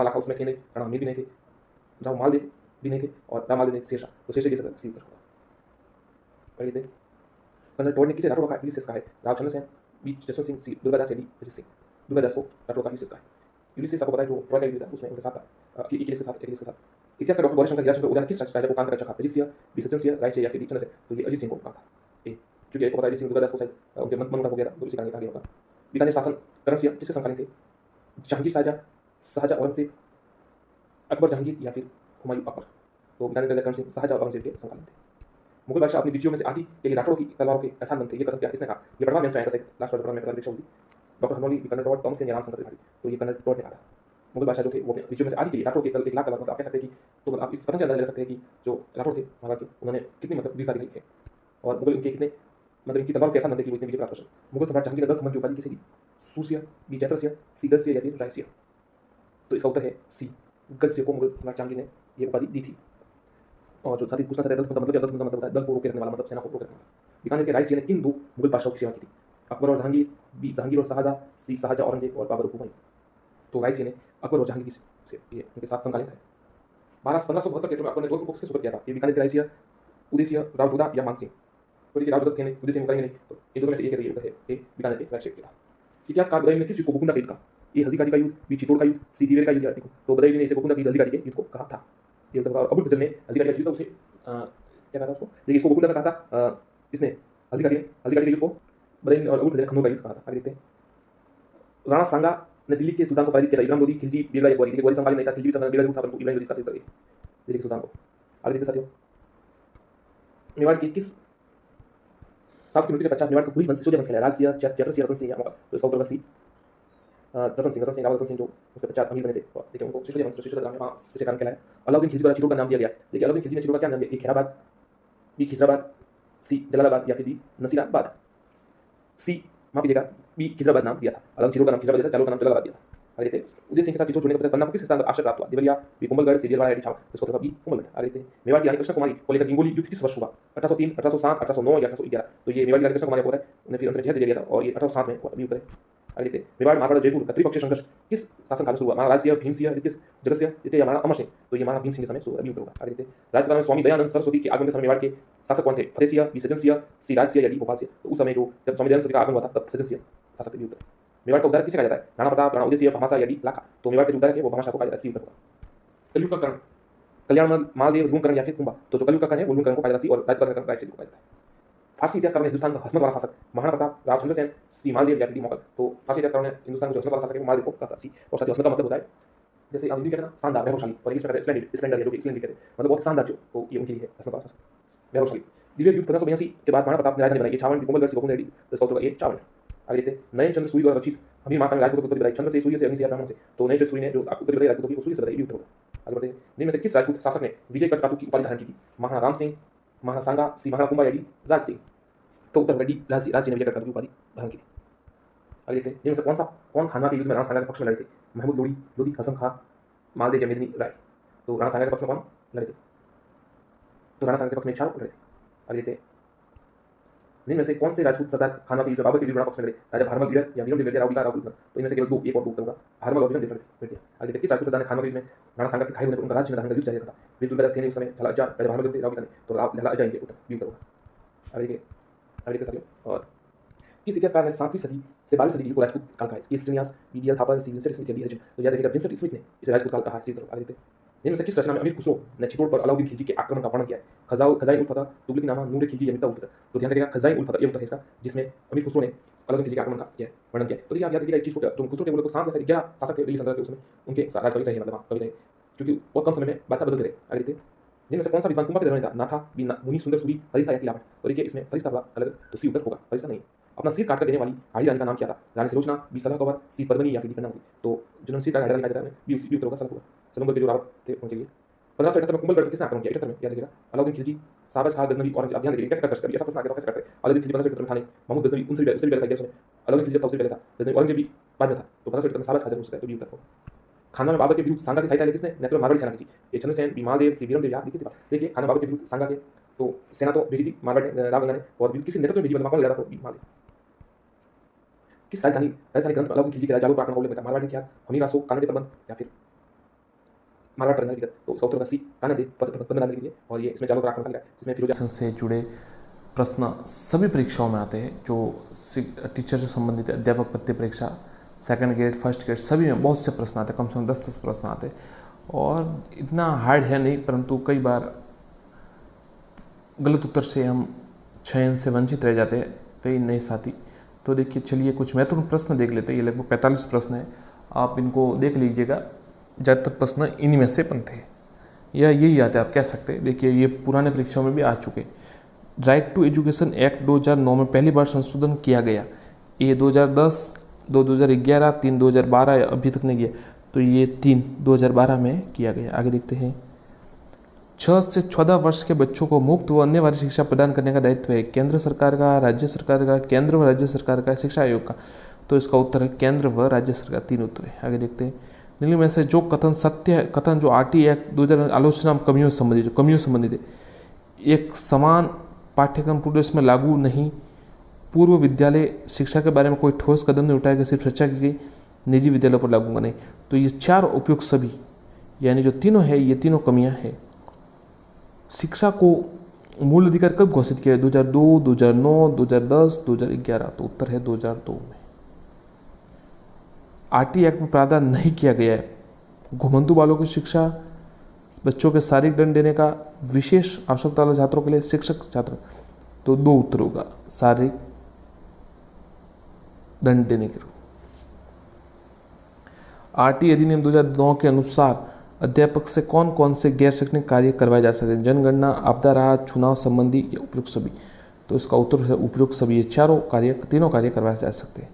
लाखा उसमें थे नहीं, राणा अमीर भी नहीं थे, राव मालदेव भी नहीं थे और राव मालदेव ने शेरशाह, तो शेरशाह की सीट पर होगा। और ये कर्नल टोड ने किसे राठौड़ का यूलिसिस कहा है? रावचंद्र सेन, बी जसवंत सिंह, सी दुर्गादास रेड्डी, अजित सिंह। दुर्गादास को राठौड़ का यूलिसिस कहा है। यूलिसिस आपको पता है जो ट्रॉय का युद्ध था उसमें उनके साथ था, एकिलीस के साथ, एकिलीस के साथ। इतिहास का डॉक्टर गौरीशंकर हीराशंकर ओझा ने किस राजा को कान कर रखा था? अजित सिंह, बी सज्जन सिंह, राय सिंह या फिर चंद्र सेन? तो ये अजित सिंह को कहा था। ए क्योंकि एक पता है अजित सिंह दुर्गादास को शायद उनके मन मुटाव हो गया था, तो इसी कारण कहा गया होगा। बीकानेर शासन करण सिंह किसके समकालीन थे? जहांगीर शाहजहां, शाहजहां औरंगजेब, अकबर जहांगीर या फिर हुमायूं अकबर? तो बीकानेर का करण सिंह शाहजहां औरंगजेब के समकालीन थे। मुगल बादशाह अपनी विजयों में से आधी के लिए राठौड़ों की तलवारों के एहसान बनते, ये कथन क्या किसने कहा? ये पढ़वा मेंस रैंक से लास्ट पढ़वा में परीक्षा हुई थी। डॉक्टर हनोली, कर्नल टॉड, टॉमस के राम शंकर त्रिपाठी। तो ये कर्नल टॉड ने कहा था। मुगल बादशाह जो थे वो अपने विजयों में से आधी के लिए राठौड़ के एक लाख तलवार, मतलब आप कह सकते हैं कि, तो मतलब आप इस कथन से अंदाजा लगा सकते हैं कि जो राठौड़ थे महाराज के, उन्होंने कितनी मतलब वीरता दिखाई है और मुगल इनके कितने मतलब इनकी तलवार के एहसान बनते कि वो इतने विजय प्राप्त कर सके। मुगल सम्राट जहांगीर ने दर्द की उपाधि किसे दी? सूरसिंह, बी जयप्रसिंह, सी गजसिंह या फिर रायसिंह? तो इसका उत्तर है सी, गजसिंह को मुगल सम्राट जहांगीर ने ये उपाधि दी थी। और जो साथी पूछना चाहते हैं दल का मतलब क्या, दल का मतलब होता है दल को रोके रखने वाला, मतलब सेना को रोके रखने वाला। बीकानेर के राय सिंह ने किन दो मुगल बादशाहों की सेवा की थी? अकबर और जहांगीर, बी जहांगीर और शाहजहां, सी शाहजहां औरंगजेब और बाबर और हुमायूं? तो राय सिंह ने अकबर और जहांगीर से ये उनके साथ समकालीन थे। 1572 में अकबर ने जोधपुर को किसके सुपुर्द किया था? ये बीकानेर के राय सिंह, उदय सिंह, राव जोधा या मान सिंह? तो देखिए राव जोधा थे नहीं, उदय सिंह करेंगे नहीं, तो इन दोनों में से एक है ये बीकानेर के राय सिंह का था। इतिहासकार बदायूं ने किस युद्ध को गोकुंडा का युद्ध कहा? ए हल्दीघाटी का युद्ध, बी चित्तौड़ का युद्ध, सी दिवेर का युद्ध या देखो, तो बदायूं ने इसे गोकुंडा की हल्दीघाटी के युद्ध को कहा था। ये उत्तर। और अबुल फजल ने हल्दीघाटी का युद्ध उसे क्या कहा था उसको? देखिए इसको गोकुंडा का कहा था इसने, हल्दीघाटी के युद्ध को बदायूं और अबुल फजल ने खंडों का युद्ध कहा था। आगे देखते हैं। राणा सांगा ने दिल्ली के सुल्तान को पराजित किया था। इब्राहिम लोदी, खिलजी, बेरगा या ग्वारी? देखिए ग्वारी समकालीन नहीं था, खिलजी भी समकालीन, बेरगा था, परंतु इब्राहिम लोदी का सिर दिल्ली के सुल्तान को। आगे देखते साथियों, मेवाड़ की किस शासक की मृत्यु के पश्चात मेवाड़ का पूरी वंश सिसोदिया वंश कहलाया? राज सिंह, जयद्रथ सिंह, रतन सिंह या मौका? तो इसका उत्तर सी, रतन सिंह, राव रतन सिंह जो उसके पश्चात अमीर बने थे। देखिए उनको सिसोदिया वंश, सिसोदिया नाम है इसी कारण कहलाया। अलाउद्दीन खिलजी द्वारा चित्तौड़ का नाम दिया गया। देखिए अलाउद्दीन खिलजी ने चित्तौड़ का क्या नाम दिया? ए खैराबाद, बी खिजराबाद, सी जलालाबाद या फिर डी नसीराबाद? सी माफ कीजिएगा, बी खिजराबाद नाम दिया था। अलाउद्दीन चित्तौड़ का नाम खिजराबाद दिया था, जालोर का नाम जलालाबाद दिया था। आगे देखते हैं। उदय सिंह के साथ चित्तौड़ छोड़ने के बाद पन्ना को किस स्थान पर आश्रय प्राप्त हुआ? देवरिया, बी कुंभलगढ़, सी देलवाड़ा या डी छावनी? इसको उत्तर बी कुंभलगढ़। आगे देखते हैं। मेवाड़ की रानी कृष्ण कुमारी को लेकर इंगोली युद्ध किस वर्ष हुआ? 1803, 1807, 1809 या 1811? तो ये मेवाड़ की रानी कृष्ण कुमारी को है, उन्हें फिर अंत में जहर दे दिया गया था और ये 1807 में हुआ। बी उत्तर है। आगे देखते हैं। मेवाड़, मारवाड़, जयपुर का त्रिपक्षीय संघर्ष किस शासन काल में शुरू हुआ? महाराज सिंह, भीम सिंह, ऋतिक, जगत सिंह, द्वितीय या महाराणा अमर सिंह? तो ये महाराणा भीम सिंह के समय शुरू हुआ। बी उत्तर होगा। आगे देखते हैं। राजपुताना में स्वामी दयानंद सरस्वती के आगमन के समय मेवाड़ के शासक कौन थे? फतेह सिंह, बी सज्जन सिंह, सी राज सिंह या डी भोपाल सिंह? तो उस समय जो जब स्वामी दयानंद सरस्वती का आगमन हुआ था तब सज्जन सिंह शासक थे। बी उत्तर। मेवाड़ का उद्धार किसे कहा जाता है? राणा प्रताप, राणा उदय सिंह, भामाशाह या डी लाखा? तो मेवाड़ के जो उद्धार है वो भामाशाह को कहा जाता है। सी उत्तर होगा। कलयुग का कर्ण कल्याण मालदेव, लूणकरण या फिर कुंभा? तो जो कलयुग का कर्ण है वो लूणकरण को कहा जाता है और राजपुताना का कर्ण रायसिंह को कहा जाता है। फारसी इतिहासकारों ने हिंदुस्तान का हसमत वाला शासक महाराणा प्रताप, रावचंद्र सेन, सी मालदेव या फिर डी मोगल? तो फारसी इतिहासकारों ने हिंदुस्तान को जो हसमत वाला शासक है वो मालदेव को कहा था। सी। और साथ ही हसमत का मतलब होता है जैसे हम हिंदी कहते हैं ना शानदार, वैभवशाली, और इंग्लिश में कहते हैं स्प्लेंडिड, स्प्लेंडर, जो कि स्प्लेंडिड कहते हैं, मतलब बहुत शानदार जो, तो ये उनके लिए है हसमत वाला शासक, वैभवशाली। दिव्य युद्ध 1582 के बाद महाराणा प्रताप ने राजधानी बनाई। छावन, कुंभलगढ़, गोकुंड रेड्डी? तो इसका उत्तर ये छावन। आगे देखते हैं। नयन चंद्र सूरी द्वारा रचित हमीर महाकाव्य राजपूतों की उत्पत्ति बताई। चंद्र से, सूर्य से, अग्नि से या ब्राह्मण से? तो नयन चंद्र सूरी ने जो उत्पत्ति बताई राजपूतों की, वो सूर्य से बताई। ये उत्तर होगा। आगे बढ़ते हैं। निम्न में से किस राजपूत शासक ने विजय कटकाटू की उपाधि धारण की थी? महाराणा राम सिंह, महाराणा सांगा, सी महाराणा कुंभा या डी राज सिंह? तो उत्तर होगा डी राज सिंह ने विजय कटकाटू की उपाधि धारण की थी। आगे देखते हैं। निम्न से कौन खानवा के युद्ध में राणा सांगा के पक्ष में लड़े थे? महमूद लोधी, हसन खां, मालदेव या मेदिनी राय? तो राणा सांगा के पक्ष में कौन लड़े थे? तो राणा सांगा के पक्ष में चारों लड़े थे। आगे देखते हैं। निम्न में से कौन से राजपूत सरदार खानवा के युद्ध में बाबर के वीर पक्ष में लड़े? राजा भारमल वीर या वीरम देव राव राव? तो इनमें से केवल दो, एक और दो उत्तर होगा। भारमल और वीरम देव लड़े थे। आगे देखते हैं। किस राजपूत सरदार ने खानवा के युद्ध में राणा सांगा के घायल होने पर उनका राज्य में युद्ध जारी रखा था? वीर दुर्गादास थे उस समय, थला अज्जा, राजा भारमल थे, राव ने, तो लहला अज्जा इनके उत्तर बी उत्तर होगा। आगे देखिए साथियों। और किस इतिहासकार ने 7वीं सदी से 12वीं सदी को राजपूत काल कहा है? श्रीनिवास, बीबीएल थापर, सी विंसेंट स्मिथ या डी हरिजन? तो याद रखिएगा विंसेंट स्मिथ ने इसे राजपूत काल कहा है। आगे देखते हैं। इनमें से किस रचना में अमीर खुसरो ने चित्तौड़ पर अलाउद्दीन खिलजी के आक्रमण का वर्णन किया है? खजाइन उल फतह, तुगलकीनामा, नूर खिलजी या मिफ्ता उल फतह? तो ध्यान रखिएगा खजाइन उल फतह ये उत्तर है इसका, जिसमें अमीर खुसरो ने अलाउद्दीन खिलजी के आक्रमण का किया है, वर्णन किया है। तो देखिए आप याद रखिएगा एक चीज को, जो खुसरो थे वो लोग तो 7 या 11 शासक थे दिल्ली सल्तनत के, उसमें उनके राजकवि रहे, मतलब कवि रहे, क्योंकि बहुत कम समय में बादशाह बदलते रहे। आगे देखते हैं। जिनमें से कौन सा विद्वान कुंभा के दरबार था? नाथा, बी मुनि सुंदर सूरी, फरिश्ता या तिलावट? तो देखिए इसमें फरिश्ता वाला अलग, तो सी उत्तर होगा, फरिश्ता नहीं। अपना सिर काटकर देने वाली हाड़ी रानी का नाम क्या था? रानी सुलोचना, बी सलह कवर, सी पद्मिनी या फिर कर्णावती? तो जिन्होंने सिर काटा हाड़ी रानी का नाम बी उत्तर होगा, सलह कवर। सलमगढ़ के जो रावत थे उनके लिए। 1578 में कुंभलगढ़ पर किसने आक्रमण किया? 78 में याद रखिएगा अलाउद्दीन खिलजी, शाहबाज खां, गजनवी, औरंगजेब? आप ध्यान रखिएगा कैसे करते हैं, ऐसा प्रश्न आ गया तो कैसे करते हैं? अलाउद्दीन खिलजी 1578 में था नहीं, महमूद गजनवी उनसे भी पहले था उसमें, अलाउद्दीन खिलजी तब से पहले था, गजनवी औरंगजेब भी बाद में था, तो 1578 में शाहबाज खां जरूर है, तो बी उत्तर होगा। खानवा में बाबर के विरुद्ध सांगा की सहायता किसने? नेत्र मारवाड़ी सेना की? ये चंद्रसेन, बी मालदेव, सी वीरम देव या देखिए खानवा बाबर के विरुद्ध सांगा के तो सेना तो भेजी थी मारवाड़ी रावगंगा ने, और किसी नेतृत्व में भेजी, मतलब कौन लड़ा था? तो बी मालदेव। किस राजधानी ग्रंथ अलाउद्दीन खिलजी के राजा जालोर पर आक्रमण का उल्लेख है? मारवाड़ी क्या, हमीर रासो, कानड़े प्रबंध या फिर मारवाड़ परिंदा की तो इसका उत्तर होगा सी कानन देव पद डालने के लिए। और ये इसमें चालू राख का जिसमें फिरोजा से जुड़े प्रश्न सभी परीक्षाओं में आते हैं, जो टीचर से संबंधित अध्यापक भर्ती परीक्षा, सेकंड ग्रेड, फर्स्ट ग्रेड, सभी में बहुत से प्रश्न आते हैं, कम से कम 10 प्रश्न आते हैं। और इतना हार्ड है नहीं, परंतु कई बार गलत उत्तर से हम चयन से वंचित रह जाते हैं कई नए साथी। तो देखिए, चलिए कुछ महत्वपूर्ण प्रश्न देख लेते हैं। ये लगभग 45 प्रश्न है, आप इनको देख लीजिएगा। ज़्यादातर प्रश्न इन्हीं में से बनते हैं या यही आते हैं, आप कह सकते हैं। देखिए, ये पुराने परीक्षाओं में भी आ चुके। राइट टू एजुकेशन एक्ट 2009 में पहली बार संशोधन किया गया। ये 2010, 2 2011, 3 2012, अभी तक नहीं किया, तो ये 3 2012 में किया गया। आगे देखते हैं। 6 से 14 वर्ष के बच्चों को मुफ्त व अन्य शिक्षा प्रदान करने का दायित्व है केंद्र सरकार का, राज्य सरकार का, केंद्र व राज्य सरकार का, शिक्षा आयोग का। तो इसका उत्तर है केंद्र व राज्य सरकार, 3 उत्तर है। आगे देखते हैं। निम्न में से जो कथन सत्य है, कथन जो आरटी एक्ट 2000 आलोचना कमियों से संबंधित, जो कमियों से संबंधित है, एक समान पाठ्यक्रम पूरे देश में लागू नहीं, पूर्व विद्यालय शिक्षा के बारे में कोई ठोस कदम नहीं उठाया गया, सिर्फ चर्चा की गई, निजी विद्यालयों पर लागू होगा नहीं। तो ये 4 उपयुक्त सभी, यानी जो तीनों है, ये तीनों कमियां हैं। शिक्षा को मूल अधिकार कब घोषित किया है? 2002, 2009, 2010, 2011। तो उत्तर है 2002 में। आरटी एक्ट में प्रावधान नहीं किया गया है घुमंतु बालों की शिक्षा, बच्चों के शारीरिक दंड देने का, विशेष आवश्यकता वाले छात्रों के लिए शिक्षक छात्र। तो 2 उत्तर होगा, शारीरिक दंड देने के रूप। आरटी अधिनियम 2009 के अनुसार अध्यापक से कौन कौन से गैर शैक्षणिक कार्य करवाए जा सकते हैं? जनगणना, आपदा राहत, चुनाव संबंधी या उपयुक्त सभी। तो इसका उत्तर है उपयुक्त सभी। ये तीनों कार्य करवाए जा सकते हैं।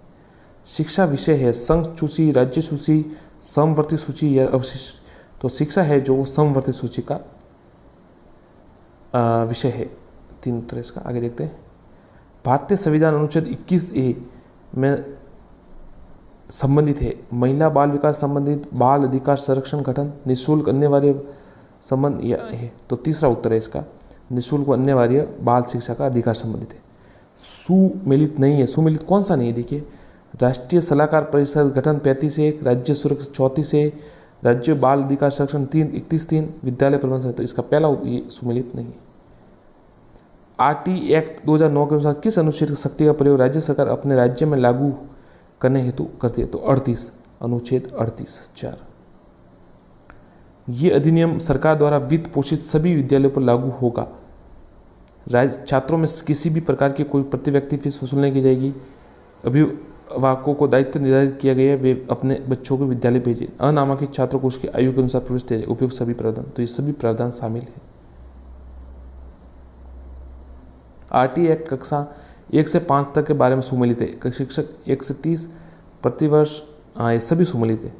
शिक्षा विषय है संघ सूची, राज्य सूची, समवर्ती सूची या अवशिष्ट। तो शिक्षा है जो समवर्ती सूची का विषय है। 3 उत्तर इसका। आगे देखते हैं। भारतीय संविधान अनुच्छेद 21A में संबंधित है महिला बाल विकास संबंधित, बाल अधिकार संरक्षण गठन, निःशुल्क अनिवार्य संबंध या है। तो तीसरा उत्तर है इसका, निःशुल्क अनिवार्य बाल शिक्षा का अधिकार संबंधित है। सुमेलित नहीं है। सुमेलित कौन सा नहीं है? देखिए, राष्ट्रीय सलाहकार परिषद गठन 35(1), राज्य सुरक्षा 34(a), राज्य बाल अधिकार संरक्षण 31(3), विद्यालय प्रबंधन। तो इसका पहला ये सुमेलित नहीं है। आरटी एक्ट 2009 के अनुसार किस अनुच्छेद की शक्ति का प्रयोग राज्य सरकार अपने राज्य में लागू करने हेतु करती है? तो 38, अनुच्छेद 38(4). ये अधिनियम सरकार द्वारा वित्त पोषित सभी विद्यालयों पर लागू होगा। छात्रों में किसी भी प्रकार की कोई प्रति व्यक्ति फीस वसूल नहीं की जाएगी। अभिभावकों को दायित्व निर्धारित किया गया है, वे अपने बच्चों को विद्यालय भेजें। अनामांकित छात्रों को उसकी आयु के अनुसार प्रवेश दे उपयुक्त सभी प्रावधान। तो ये सभी प्रावधान शामिल है। आरटी एक्ट कक्षा 1 से 5 तक के बारे में सुमेलित है। शिक्षक 1 से 30 प्रतिवर्ष, ये सभी सुमेलित है।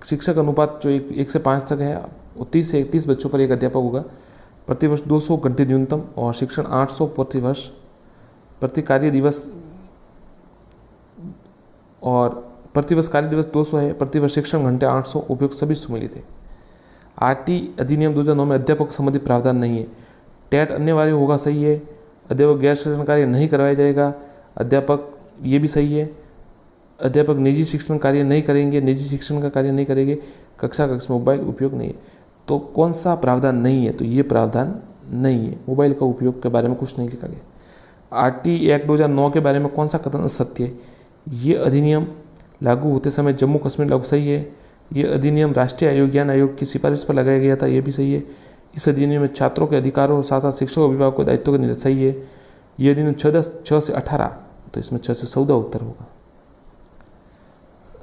शिक्षक अनुपात जो 1 से 5 तक है, वो 30 से 31 बच्चों पर एक अध्यापक होगा। प्रतिवर्ष 200 घंटे न्यूनतम, और शिक्षण 800 प्रतिवर्ष। प्रति कार्य दिवस, और प्रतिवर्ष कार्य दिवस 200 है, प्रतिवर्ष शिक्षण घंटे 800, उपयुक्त सभी सुमेलित है। आरटी अधिनियम 2009 में अध्यापक संबंधी प्रावधान नहीं है। टेट अनिवार्य होगा, सही है। अध्यापक गैर शिक्षण कार्य नहीं करवाया जाएगा। अध्यापक, ये भी सही है। अध्यापक निजी शिक्षण कार्य नहीं करेंगे, निजी शिक्षण का कार्य नहीं करेंगे। कक्षा मोबाइल उपयोग नहीं है। तो कौन सा प्रावधान नहीं है? तो ये प्रावधान नहीं है। मोबाइल का उपयोग के बारे में कुछ नहीं लिखा गया। आरटी एक्ट 2009 के बारे में कौन सा कथन सत्य है? ये अधिनियम लागू होते समय जम्मू कश्मीर लागू, सही है। ये अधिनियम राष्ट्रीय आयोग आयोग की सिफारिश पर लगाया गया था, ये भी सही है। इस अधिनियम में छात्रों के अधिकारों और साथ साथ शिक्षकों अभिभावकों के दायित्वों का निर्देश, सही है। ये अधिनियम 6 से 18, तो इसमें 6 से 14 उत्तर होगा।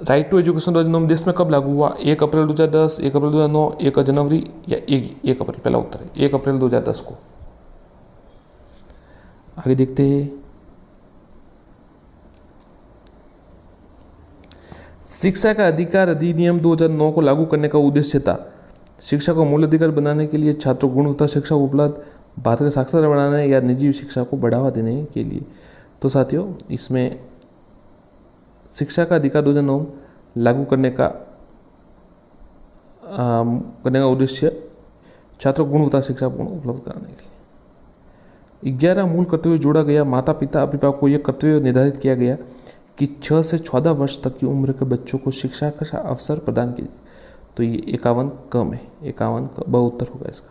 राइट टू एजुकेशन 2009 देश में कब लागू हुआ? 1 अप्रैल 2010, 1 अप्रैल 2009, 1 जनवरी या 1 अप्रैल? पहला उत्तर है 1 अप्रैल 2010 को। आगे देखते हैं। शिक्षा का अधिकार अधिनियम 2009 को लागू करने का उद्देश्य था शिक्षा को मूल अधिकार बनाने के लिए, छात्रों को गुणवत्ता शिक्षा उपलब्ध, भारत का साक्षरता बढ़ाने या निजी शिक्षा को बढ़ावा देने के लिए। तो साथियों, इसमें शिक्षा का अधिकार 2009 लागू करने का उद्देश्य छात्रों को गुणवत्ता शिक्षा उपलब्ध कराने के लिए। 11 मूल कर्तव्य जोड़ा गया। माता पिता अभिभावक को यह कर्तव्य निर्धारित किया गया कि 6 से 14 वर्ष तक की उम्र के बच्चों को शिक्षा का अवसर प्रदान किए। तो ये 51 कम है, 51 का ब उत्तर होगा इसका।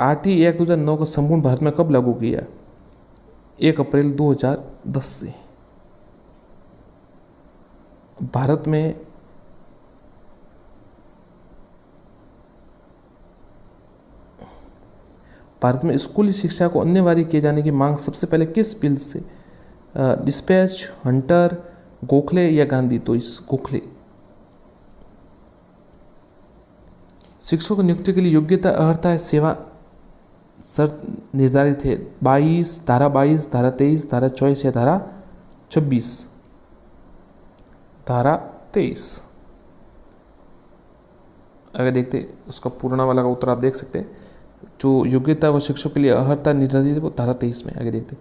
RT एक्ट 2009 को संपूर्ण भारत में कब लागू किया? 1 अप्रैल 2010 से। भारत में स्कूली शिक्षा को अनिवार्य किए जाने की मांग सबसे पहले किस बिल से? डिस्पैच, हंटर, गोखले या गांधी? तो इस गोखले। शिक्षकों की नियुक्ति के लिए योग्यता, अर्हता है, सेवा शर्त निर्धारित है। 22, धारा 22, धारा 23, धारा 24 या धारा 26? धारा 23। अगर देखते उसका पूर्ण वाला का उत्तर आप देख सकते हैं। जो योग्यता व शिक्षक के लिए अर्हता निर्धारित है वो धारा 23 में। आगे देखते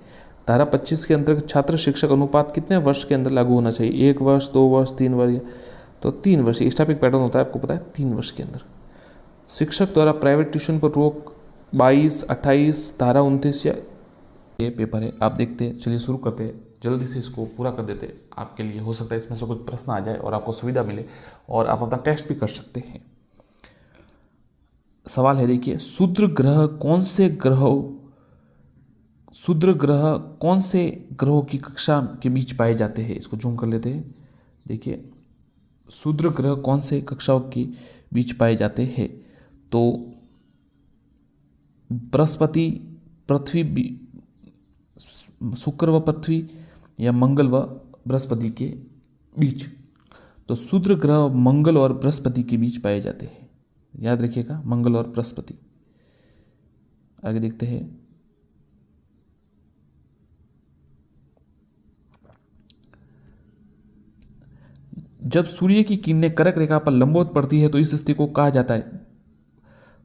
धारा 25 के अंतर्गत छात्र शिक्षक अनुपात कितने वर्ष के अंदर लागू होना चाहिए? 1 वर्ष, 2 वर्ष, 3 वर्ष? तो 3 वर्ष। स्टैटिक पैटर्न होता है, आपको पता है, 3 वर्ष के अंदर। शिक्षक द्वारा प्राइवेट ट्यूशन पर रोक 22, 28, धारा 29 या ये पेपर है। आप देखते हैं, चलिए शुरू करते हैं, जल्दी से इसको पूरा कर देते हैं। आपके लिए हो सकता है इसमें से कुछ प्रश्न आ जाए और आपको सुविधा मिले और आप अपना टेस्ट भी कर सकते हैं। सवाल है, देखिए, क्षुद्र ग्रह कौन से ग्रहों की कक्षा के बीच पाए जाते हैं? इसको जूम कर लेते हैं। देखिए, क्षुद्र ग्रह कौन से कक्षाओं के बीच पाए जाते हैं? तो बृहस्पति, पृथ्वी, शुक्र व पृथ्वी या मंगल व बृहस्पति के बीच। तो क्षुद्र ग्रह मंगल और बृहस्पति के बीच पाए जाते हैं, याद रखिएगा, मंगल और बृहस्पति। आगे देखते हैं, जब सूर्य की किरणें कर्क रेखा पर लंबवत पड़ती है तो इस स्थिति को कहा जाता है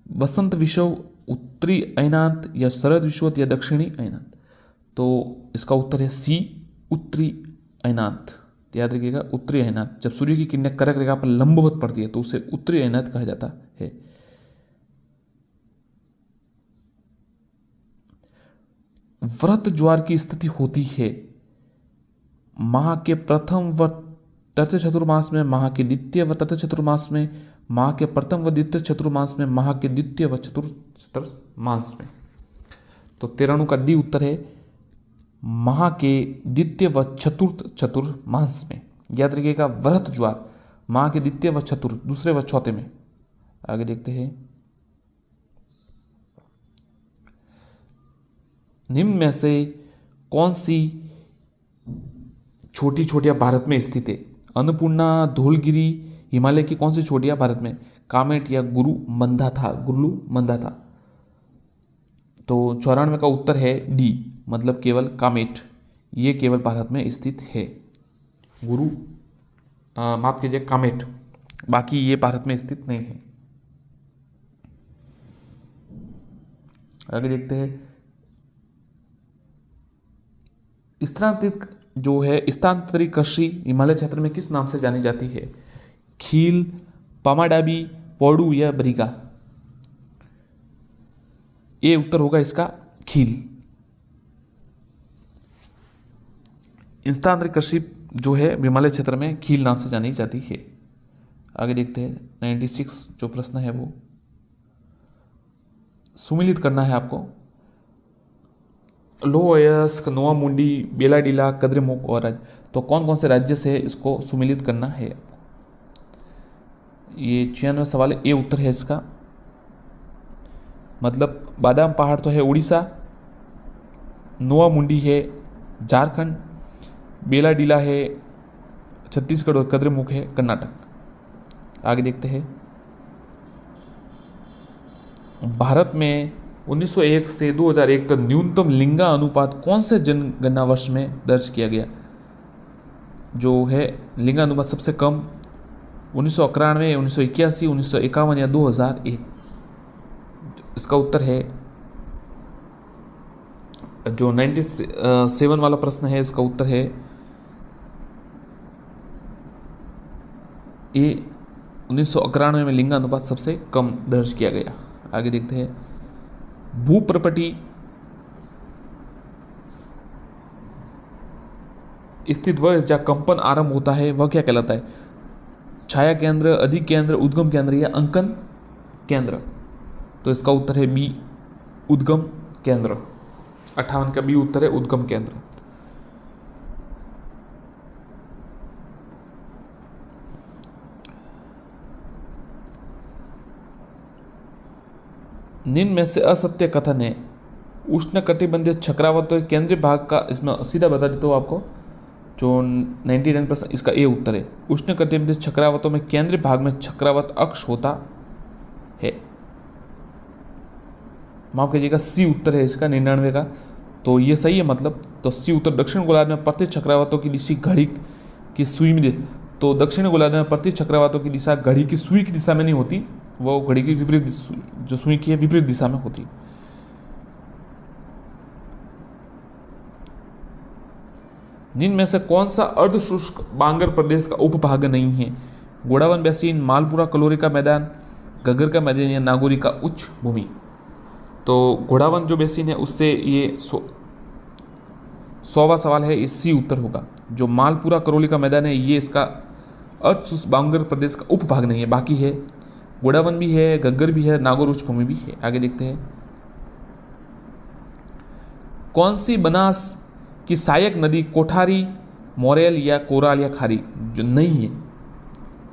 वसंत विषुव, उत्तरी अयनांत या शरद विषुवत या दक्षिणी अयनांत? तो इसका उत्तर है सी, उत्तरी अयनांत। याद रखिएगा, उत्तरी अयनांत। जब सूर्य की किरणें कर्क रेखा पर लंबवत पड़ती है तो उसे उत्तरी अयनांत कहा जाता है। व्रत ज्वार की स्थिति होती है माह के प्रथम व तृतीय चतुर्मास में, माह के द्वितीय व तृतीय चतुर्मास में, माह के प्रथम व द्वितीय चतुर्मास में, माह के द्वितीय व चतुर्मास में। तो 93 का डी उत्तर है माह के द्वितीय व चतुर्थ चतुर्मास में। याद रखिएगा, व्रत ज्वार माह के द्वितीय व चतुर्थ, दूसरे व चौथे में। आगे देखते हैं, निम्न में से कौन सी छोटी चोटियां भारत में स्थित है? अन्नपूर्णा, धौलगिरी, हिमालय की कौन सी चोटियां भारत में? कामेट या गुरु मंदा था? तो 94 का उत्तर है डी, मतलब केवल कामेट। ये केवल भारत में स्थित है। माफ कीजिए, कामेट, बाकी ये भारत में स्थित नहीं है। आगे देखते हैं, स्थानांतरित कृषि हिमालय क्षेत्र में किस नाम से जानी जाती है? खील, पामाडाबी, पौडू या बरिगा? ये उत्तर होगा इसका खील। स्थानांतरित कृषि जो है हिमालय क्षेत्र में खील नाम से जानी जाती है। आगे देखते हैं, 96 जो प्रश्न है वो सुमिलित करना है आपको। लोहयस्क, नोवा मुंडी, बेलाडीला, कद्रेमुख और राज्य। तो कौन कौन से राज्य से इसको सुमिलित करना है? ये 96 सवाल है, ए उत्तर है इसका। मतलब बादाम पहाड़ तो है उड़ीसा, नोवा मुंडी है झारखंड, बेलाडीला है छत्तीसगढ़ और कद्रेमुख है कर्नाटक। आगे देखते हैं, भारत में 1901 से 2001 तक न्यूनतम लिंगा अनुपात कौन से जनगणना वर्ष में दर्ज किया गया? जो है लिंगा अनुपात सबसे कम 1991, 1981, 1951 या 2001? इसका उत्तर है जो 97 वाला प्रश्न है, इसका उत्तर है ए, 1991 में लिंगा अनुपात सबसे कम दर्ज किया गया। आगे देखते हैं, भूप्रपटी स्थित वह जहाँ कंपन आरंभ होता है वह क्या कहलाता है? छाया केंद्र, अधिक केंद्र, उद्गम केंद्र या अंकन केंद्र? तो इसका उत्तर है बी, उद्गम केंद्र। 58 का बी उत्तर है, उद्गम केंद्र। निम्न में से असत्य कथन है। उष्णकटिबंधीय चक्रवात तो केंद्रीय भाग का, इसमें सीधा बता देता हूँ आपको, जो 99% इसका ए उत्तर है। उष्णकटिबंधीय चक्रवातों में केंद्रीय भाग में चक्रवात अक्ष होता है। माफ कीजिएगा, सी उत्तर है इसका 99 का, तो ये सही है मतलब। तो सी उत्तर, दक्षिण गोलार्ध में प्रति चक्रवातों की दिशा घड़ी की सुई में, तो दक्षिण गोलार्ध में प्रति चक्रवातों की दिशा घड़ी की सुई की दिशा में नहीं होती, वो घड़ी की विपरीत, जो सुई की है विपरीत दिशा में होती। निम्न में से कौन सा अर्धशुष्क बांगर प्रदेश का उपभाग नहीं है? गोडावन बेसिन, मालपुरा कलोरी का मैदान, गगर का मैदान या नागौरी का उच्च भूमि? तो घोड़ावन जो बेसिन है उससे ये 100वां सवाल है, ये सी उत्तर होगा। जो मालपुरा करौली का मैदान है ये इसका अर्धशुष्क बांगर प्रदेश का उपभाग नहीं है, बाकी है घोड़ावन भी है, गग्गर भी है, नागौर उच्च भूमि भी है। आगे देखते हैं, कौन सी बनास की सहायक नदी कोठारी, मोरेल या कोराल या खारी? जो नहीं है,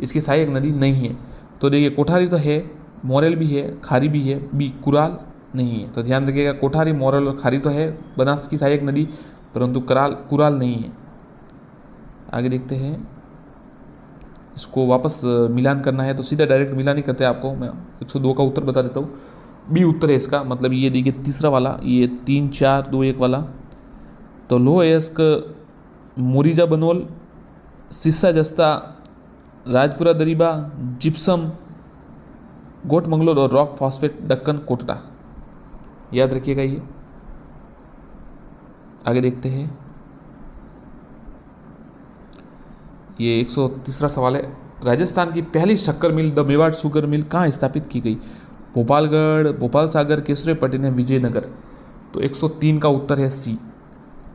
इसकी सहायक नदी नहीं है। तो देखिए, कोठारी तो है, मोरेल भी है, खारी भी है, बी कुराल नहीं है। तो ध्यान रखिएगा, कोठारी, मोरेल और खारी तो है बनास की सहायक नदी, परंतु कुराल नहीं है। आगे देखते हैं, इसको वापस मिलान करना है तो सीधा डायरेक्ट मिलान ही करते हैं आपको। मैं 102 का उत्तर बता देता हूँ, बी उत्तर है इसका। मतलब ये देखिए तीसरा वाला, ये 3 4 2 1 वाला। तो लोह अयस्क, मोरिजा बनोल, सिस्सा जस्ता, राजपुरा दरीबा, जिप्सम, गोट मंगलोर और रॉक फॉस्फेट डक्कन कोटड़ा, याद रखिएगा ये। आगे देखते हैं, ये 103 सवाल है। राजस्थान की पहली शक्कर मिल द मेवाड़ शुगर मिल कहाँ स्थापित की गई? भोपालगढ़, भोपाल सागर, केसरे पट्टन या विजयनगर? तो 103 का उत्तर है सी,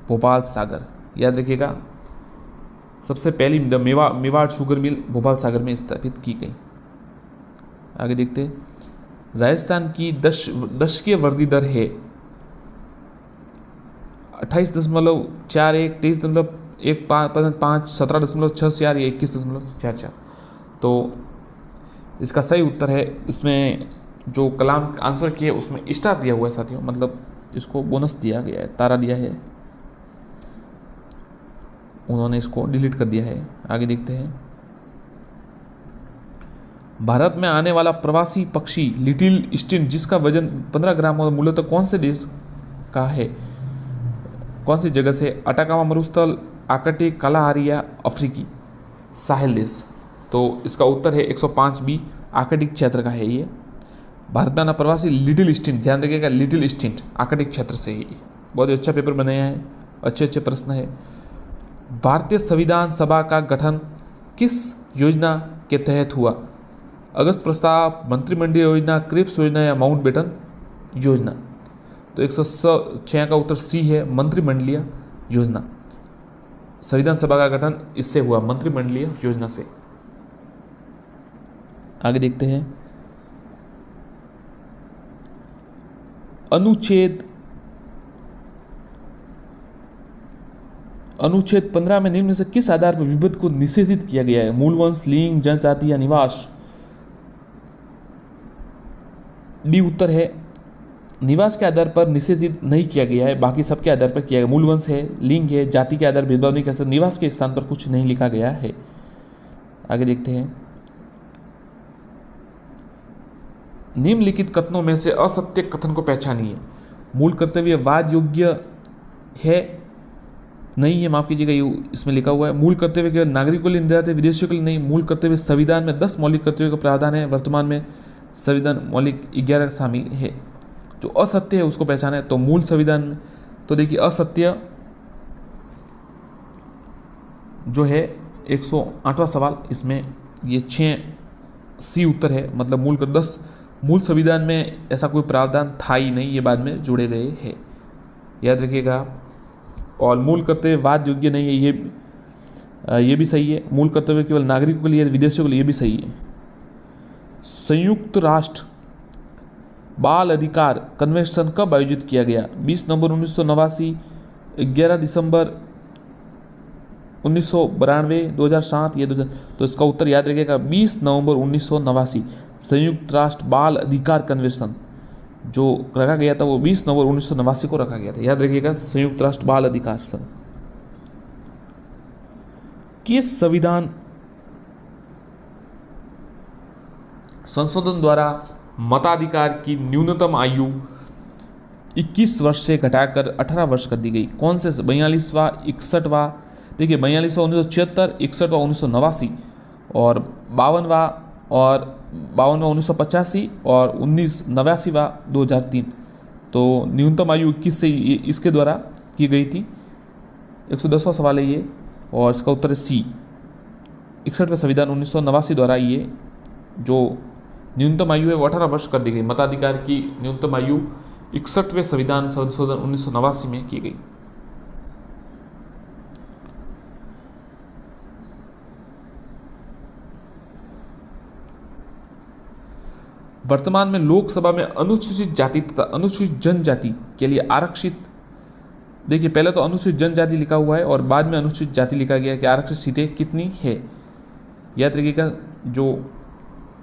भोपाल सागर। याद रखिएगा, सबसे पहली the Mewar sugar mill Bhopal Sagar में स्थापित की गई। आगे देखते हैं, राजस्थान की दशकीय वृद्धि दर है 28.41, 23.15, 17.64 या 21.44। तो इसका सही उत्तर है, इसमें जो कलाम आंसर किया उसमें स्टार दिया हुआ है साथियों, मतलब इसको बोनस दिया गया है, तारा दिया है, उन्होंने इसको डिलीट कर दिया है। आगे देखते हैं, भारत में आने वाला प्रवासी पक्षी लिटिल स्टिन जिसका वजन 15 ग्राम और मूलतः कौन से देश का है, कौन सी जगह से? अटाकामा मरुस्थल, आर्कटिक, कालाहारी या अफ्रीकी साहिल देश? तो इसका उत्तर है 105 बी, आर्कटिक क्षेत्र का है ये। भारत में आना प्रवासी लिटिल स्टिन, ध्यान रखिएगा, लिटिल स्टिन आर्कटिक क्षेत्र से ही। बहुत ही अच्छा पेपर बनाया है, अच्छे प्रश्न है। भारतीय संविधान सभा का गठन किस योजना के तहत हुआ? अगस्त प्रस्ताव, मंत्रिमंडलीय योजना, क्रिप्स योजना या माउंटबेटन योजना? तो 106 का उत्तर सी है, मंत्रिमंडलीय योजना। संविधान सभा का गठन इससे हुआ, मंत्रिमंडलीय योजना से। आगे देखते हैं, अनुच्छेद 15 में निम्न में से किस आधार पर विभेद को निषेधित किया गया है? मूलवंश, लिंग, जनजाति या निवास? डी उत्तर है, निवास के आधार पर निषेधित नहीं किया गया है, बाकी सबके आधार पर किया गया। मूलवंश है, लिंग है, जाति के आधार भेदभाव नहीं कर सकते, निवास के स्थान पर कुछ नहीं लिखा गया है। आगे देखते हैं, निम्नलिखित कथनों में से असत्य कथन को पहचानिए। मूल कर्तव्य वाद योग्य है, नहीं है, माफ कीजिएगा, ये इसमें लिखा हुआ है। मूल कर्तव्य केवल नागरिकों के लिए निर्धारित है, विदेशियों के लिए नहीं। मूल कर्तव्य संविधान में 10 मौलिक कर्तव्यों का प्रावधान है, वर्तमान में संविधान मौलिक 11 शामिल है। जो असत्य है उसको पहचाना है, तो मूल संविधान में, तो देखिए असत्य जो है 108वां सवाल, इसमें ये 6 सी उत्तर है, मतलब मूल कर 10 मूल संविधान में ऐसा कोई प्रावधान था ही नहीं, ये बाद में जोड़े गए हैं, याद रखिएगा। और मूल कर्तव्य वाद योग्य नहीं है, ये ये भी सही है। मूल कर्तव्य केवल नागरिकों के लिए, विदेशियों के लिए, ये भी सही है। संयुक्त राष्ट्र बाल अधिकार कन्वेंशन कब आयोजित किया गया? 20 नवंबर 1989, 11 दिसंबर 1992, 2007 या 2000। तो इसका उत्तर याद रखिएगा 20 नवंबर 1989 संयुक्त राष्ट्र बाल अधिकार कन्वेंशन जो रखा गया था वो 20 नवंबर 1989 को रखा गया था। याद रखिएगा संयुक्त राष्ट्र बाल अधिकार संघ। किस संविधान संशोधन द्वारा मताधिकार की न्यूनतम आयु 21 वर्ष से घटाकर 18 वर्ष कर दी गई? कौन से 42वां, 61वां? देखिए 42वां 1976, 61वां 1989 और 52वां 1985 और 1989वां 2003। तो न्यूनतम आयु 21 से इसके द्वारा की गई थी। 110वां सवाल है ये और इसका उत्तर है सी। 61वें संविधान 1989 द्वारा ये जो न्यूनतम आयु है वो 18 वर्ष कर दी गई। मताधिकार की न्यूनतम आयु 61वें संविधान संशोधन 1989 में की गई। वर्तमान में लोकसभा में अनुसूचित जाति तथा अनुसूचित जनजाति के लिए आरक्षित, देखिए पहले तो अनुसूचित जनजाति लिखा हुआ है और बाद में अनुसूचित जाति लिखा गया है कि आरक्षित सीटें कितनी है। याद रखिएगा जो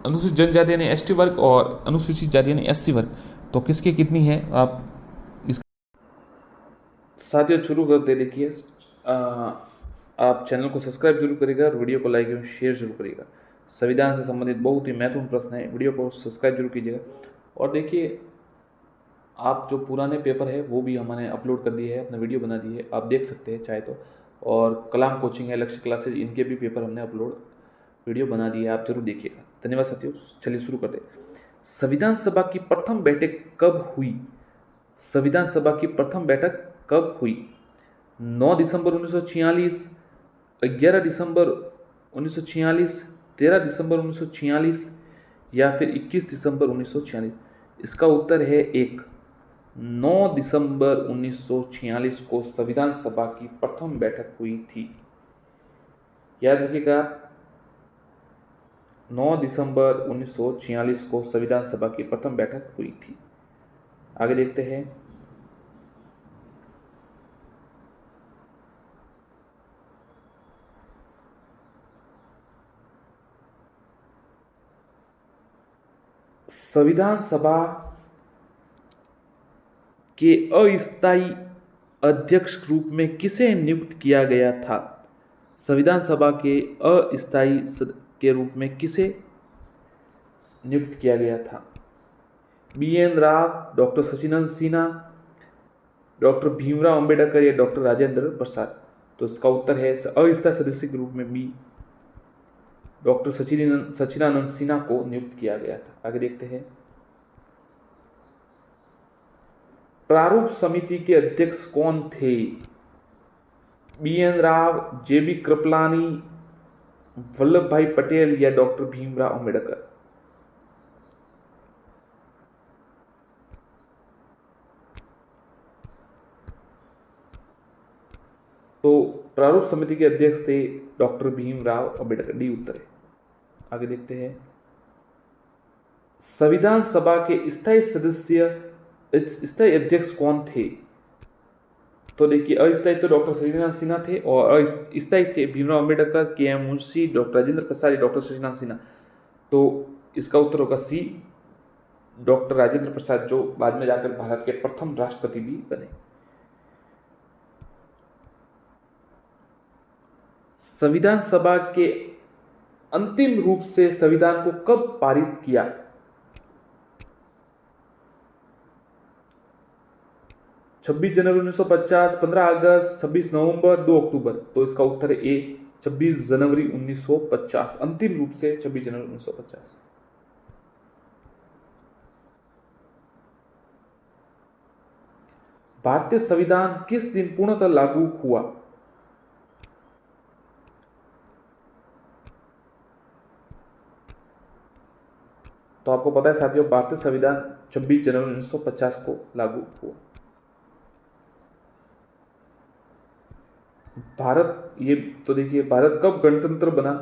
अनुसूचित जनजाति यानी एसटी वर्ग और अनुसूचित जाति यानी एससी वर्ग, तो किसके कितनी है आप इस साथियों शुरू करते देखिए। आप चैनल को सब्सक्राइब जरूर करिएगा और वीडियो को लाइक एवं शेयर जरूर करिएगा। संविधान से संबंधित बहुत ही महत्वपूर्ण प्रश्न है, वीडियो को सब्सक्राइब जरूर कीजिएगा। और देखिए आप जो पुराने पेपर है वो भी हमने अपलोड कर दिए है, अपना वीडियो बना दी है, आप देख सकते हैं चाहे तो। और कलाम कोचिंग है, लक्ष्य क्लासेज, इनके भी पेपर हमने अपलोड वीडियो बना दी है, आप जरूर देखिएगा। धन्यवाद साथियों, चलिए शुरू करते हैं। संविधान सभा की प्रथम बैठक कब हुई? संविधान सभा की प्रथम बैठक कब हुई? 9 दिसंबर 1946, 11 दिसंबर 1946, 13 दिसंबर 1946 या फिर 21 दिसंबर 1946? इसका उत्तर है 1। 9 दिसंबर 1946 को संविधान सभा की प्रथम बैठक हुई थी। याद रखिएगा 9 दिसंबर 1946 को संविधान सभा की प्रथम बैठक हुई थी। आगे देखते हैं। संविधान सभा के अस्थायी अध्यक्ष रूप में किसे नियुक्त किया गया था? संविधान सभा के अस्थायी के रूप में किसे नियुक्त किया गया था? BN Rao, doctor Sachidanand Sinha, doctor Bhimrao Ambedkar या डॉक्टर राजेंद्र प्रसाद? तो इसका उत्तर है अस्थायी सदस्य के रूप में बी, डॉक्टर सचिदानंद सिन्हा को नियुक्त किया गया था। आगे देखते हैं। प्रारूप समिति के अध्यक्ष कौन थे? BN राव, JB कृपलानी, वल्लभ भाई पटेल या डॉक्टर भीमराव अंबेडकर? तो प्रारूप समिति के अध्यक्ष थे डॉक्टर भीमराव अंबेडकर, डी उत्तर है। आगे देखते हैं। संविधान सभा के स्थायी अध्यक्ष कौन थे? तो देखिए अस्थायी तो डॉक्टर सचिदानंद सिन्हा थे और अस्थायी थे Bhimrao Ambedkar, KM Munshi, doctor Rajendra Prasad, doctor Sachidanand Sinha. तो इसका उत्तर होगा सी, डॉक्टर राजेंद्र प्रसाद, जो बाद में जाकर भारत के प्रथम राष्ट्रपति भी बने। संविधान सभा के अंतिम रूप से संविधान को कब पारित किया? 26 जनवरी 1950, 15 अगस्त, 26 नवंबर, 2 अक्टूबर? तो इसका उत्तर है ए, 26 जनवरी 1950। अंतिम रूप से 26 जनवरी 1950। भारतीय संविधान किस दिन पूर्णतः लागू हुआ? तो आपको पता है साथियों, भारतीय संविधान 26 जनवरी 1950 को लागू हुआ। भारत, ये तो देखिए भारत कब गणतंत्र बना,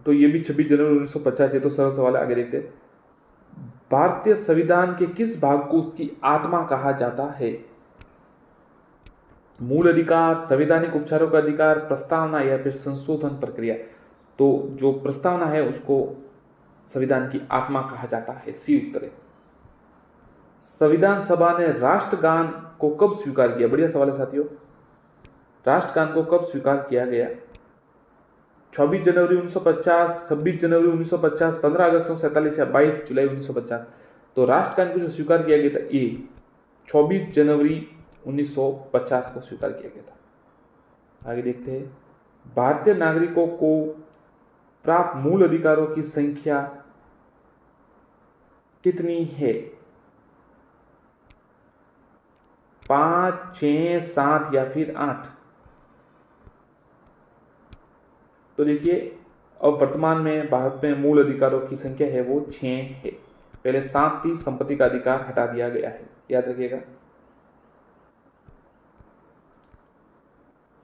तो ये भी 26 जनवरी 1950 है। तो सरल सवाल है, आगे देखते हैं। भारतीय संविधान के किस भाग को उसकी आत्मा कहा जाता है? मूल अधिकार, संवैधानिक उपचारों का अधिकार, प्रस्तावना या फिर संशोधन प्रक्रिया। तो जो प्रस्तावना है उसको संविधान की आत्मा कहा जाता है, सी उत्तर है। संविधान सभा ने राष्ट्रगान को कब स्वीकार किया? बढ़िया सवाल है साथियों। राष्ट्रगान को कब स्वीकार किया गया? 26 जनवरी 1950, 26 जनवरी 1950, 15 अगस्त 1947 या 22 जुलाई 1950। तो राष्ट्रगान को जो स्वीकार किया गया था ये 24 जनवरी 1950 को स्वीकार किया गया था। आगे देखते हैं। भारतीय नागरिकों को प्राप्त मूल अधिकारों की संख्या कितनी है? 5, 6, 7 या फिर 8? तो देखिए अब वर्तमान में भारत में मूल अधिकारों की संख्या है वो 6 है। पहले 7 थी, संपत्ति का अधिकार हटा दिया गया है, याद रखिएगा।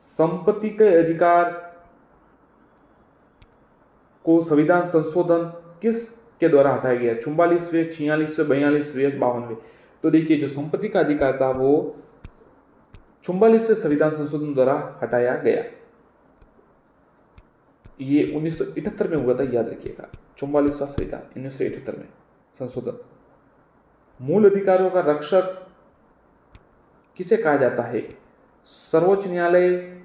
संपत्ति के अधिकार को संविधान संशोधन किस के द्वारा हटाया गया? 44वें, 46वें, 42वें, 52वें? तो देखिए जो संपत्ति का अधिकार था वो 44वें संविधान संशोधन द्वारा हटाया गया। ये 1978 में हुआ था, याद रखिएगा। 44वां संविधान 1978 में संशोधन। मूल अधिकारों का रक्षक किसे कहा जाता है? सर्वोच्च न्यायालय,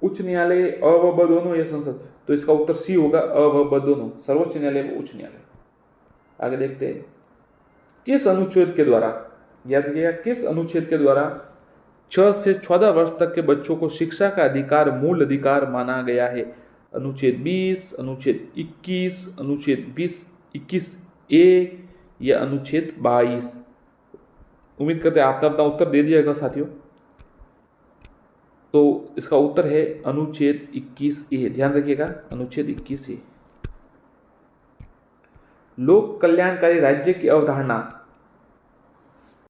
उच्च न्यायालय, अ व ब दोनों या संसद? तो इसका उत्तर सी होगा, अ व ब दोनों, सर्वोच्च न्यायालय व उच्च न्यायालय। आगे देखते हैं। किस अनुच्छेद के द्वारा, याद रखिएगा, किस अनुच्छेद के द्वारा 6 से 14 वर्ष तक के बच्चों को शिक्षा का अधिकार मूल अधिकार माना गया है? अनुच्छेद 20, अनुच्छेद 21, अनुच्छेद 21 ए या अनुच्छेद 22? उम्मीद करते हैं आपने अपना उत्तर दे दिया साथियों। तो इसका उत्तर है अनुच्छेद 21 ए, ध्यान रखिएगा, अनुच्छेद 21 ए। लोक कल्याणकारी राज्य की अवधारणा